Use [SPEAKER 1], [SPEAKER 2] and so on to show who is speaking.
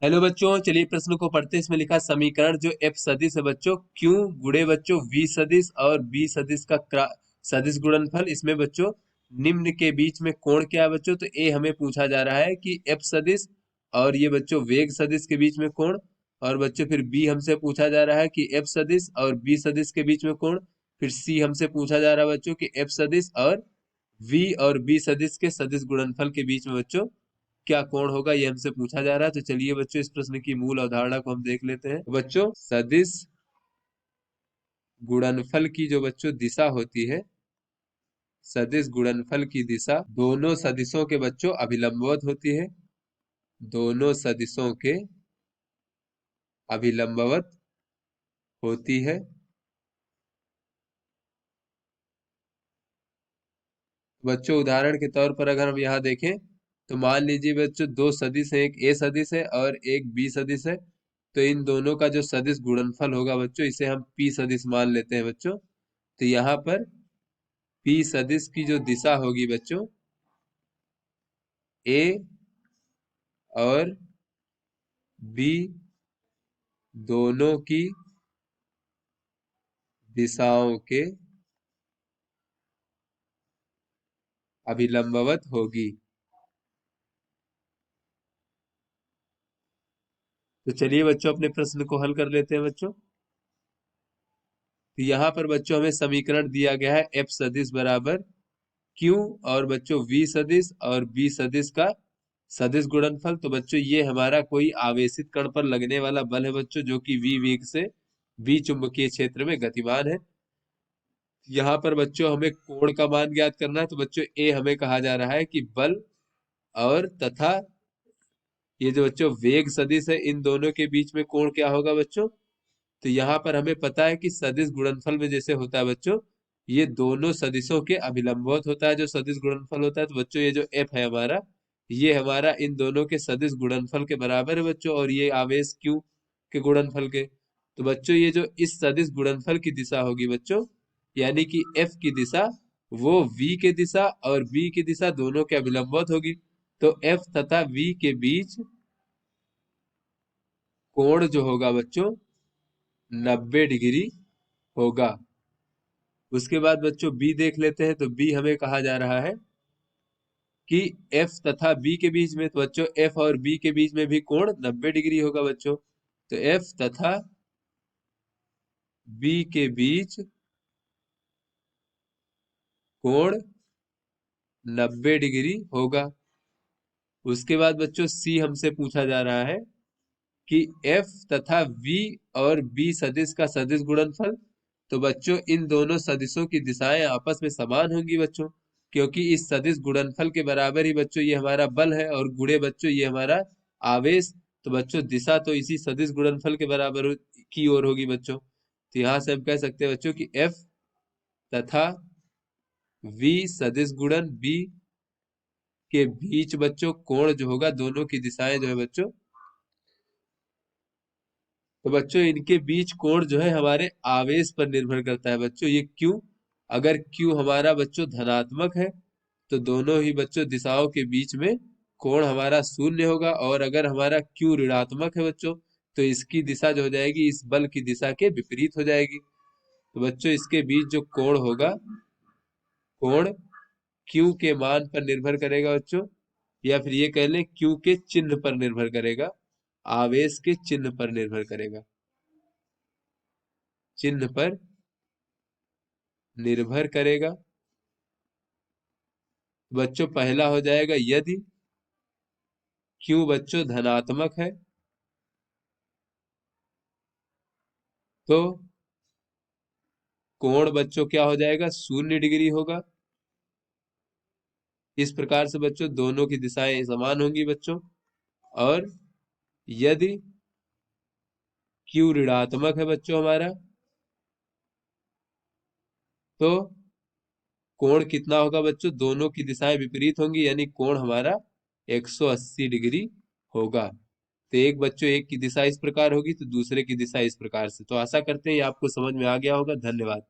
[SPEAKER 1] Hello बच्चों, चलिए प्रश्न को पढ़ते हैं। इसमें लिखा समीकरण जो एफ सदिश है बच्चों, क्यू गुणे बच्चों वी सदिश और बी सदिश का सदिश गुणनफल। इसमें बच्चों निम्न के बीच में कोण क्या है बच्चों? तो ए हमें पूछा जा रहा है कि एफ सदिश और ये बच्चों वेग सदिश के बीच में कोण। और बच्चों फिर बी हमसे पूछा जा रहा है कि एफ सदिश और बी सदिश के बीच में कोण। फिर सी हमसे पूछा जा रहा है बच्चों कि एफ सदिश और वी और बी सदिश के सदिश गुणनफल के बीच में बच्चों क्या कोण होगा, ये हमसे पूछा जा रहा है। तो चलिए बच्चों इस प्रश्न की मूल अवधारणा को हम देख लेते हैं। बच्चों सदिश गुणनफल की जो बच्चों दिशा होती है, सदिश गुणनफल की दिशा दोनों सदिशों के बच्चों अभिलंबवत होती है। दोनों सदिशों के अभिलंबवत होती है। बच्चों उदाहरण के तौर पर अगर हम यहाँ देखें तो मान लीजिए बच्चों दो सदिश है, एक ए सदिश है और एक बी सदिश है। तो इन दोनों का जो सदिश गुणनफल होगा बच्चों, इसे हम पी सदिश मान लेते हैं बच्चों। तो यहाँ पर पी सदिश की जो दिशा होगी बच्चों, ए और बी दोनों की दिशाओं के अभिलंबवत होगी। तो चलिए बच्चों अपने प्रश्न को हल कर लेते हैं बच्चों। तो यहाँ पर बच्चों हमें समीकरण दिया गया है एफ सदिश बराबर क्यू और बच्चों वी सदिश और बी सदिश का सदिश गुणनफल। तो बच्चों ये हमारा कोई आवेशित कण पर लगने वाला बल है बच्चों, जो कि वी वेग से बी चुंबकीय क्षेत्र में गतिमान है। यहाँ पर बच्चों हमें कोण का मान ज्ञात करना है। तो बच्चों ए हमें कहा जा रहा है कि बल और तथा ये जो बच्चों वेग सदिश है, इन दोनों के बीच में कोण क्या होगा बच्चों? तो यहाँ पर हमें पता है कि सदिश गुणनफल में जैसे होता है बच्चों, ये दोनों सदिशों के अभिलंबवत होता है जो सदिश गुणनफल होता है। तो बच्चों ये जो एफ है हमारा, ये हमारा इन दोनों के सदिश गुणनफल के बराबर है बच्चों, और ये आवेश क्यू के गुणनफल के। तो बच्चों ये जो इस सदिश गुणनफल की दिशा होगी बच्चों, यानी कि एफ की दिशा, वो वी के दिशा और बी की दिशा दोनों के अभिलंबवत होगी। तो एफ तथा वी के बीच कोण जो होगा बच्चों 90 डिग्री होगा। उसके बाद बच्चों बी देख लेते हैं। तो बी हमें कहा जा रहा है कि एफ तथा बी के बीच में, तो बच्चों एफ और बी के बीच में भी कोण 90 डिग्री होगा बच्चों। तो एफ तथा बी के बीच कोण 90 डिग्री होगा। उसके बाद बच्चों सी हमसे पूछा जा रहा है कि एफ तथा वी और बी सदिश का सदिश गुणनफल। तो बच्चों इन दोनों सदिशों की दिशाएं आपस में समान होंगी बच्चों, क्योंकि इस सदिश गुणनफल के बराबर ही बच्चों ये हमारा बल है और गुणे बच्चों ये हमारा आवेश। तो बच्चों दिशा तो इसी सदिश गुणनफल के बराबर की ओर होगी बच्चों। तो यहाँ से हम कह सकते हैं बच्चों कि एफ तथा वी सदिश गुणन बी के बीच बच्चों कोण जो होगा, दोनों की दिशाएं जो है बच्चों, तो बच्चों इनके बीच कोण जो है हमारे आवेश पर निर्भर करता है बच्चों। ये क्यू, अगर क्यू हमारा बच्चों धनात्मक है तो दोनों ही बच्चों दिशाओं के बीच में कोण हमारा शून्य होगा, और अगर हमारा क्यू ऋणात्मक है बच्चों तो इसकी दिशा जो हो जाएगी इस बल की दिशा के विपरीत हो जाएगी। तो बच्चों इसके बीच जो कोण होगा, कोण क्यू के मान पर निर्भर करेगा बच्चों, या फिर ये कह लें क्यू के चिन्ह पर निर्भर करेगा, आवेश के चिन्ह पर निर्भर करेगा, चिन्ह पर निर्भर करेगा। बच्चों पहला हो जाएगा यदि क्यू बच्चों धनात्मक है तो कोण बच्चों क्या हो जाएगा, 0 डिग्री होगा। इस प्रकार से बच्चों दोनों की दिशाएं समान होंगी बच्चों। और यदि क्यू ऋणात्मक है बच्चों हमारा, तो कोण कितना होगा बच्चों, दोनों की दिशाएं विपरीत होंगी, यानी कोण हमारा 180 डिग्री होगा। तो एक बच्चों एक की दिशा इस प्रकार होगी तो दूसरे की दिशा इस प्रकार से। तो आशा करते हैं ये आपको समझ में आ गया होगा। धन्यवाद।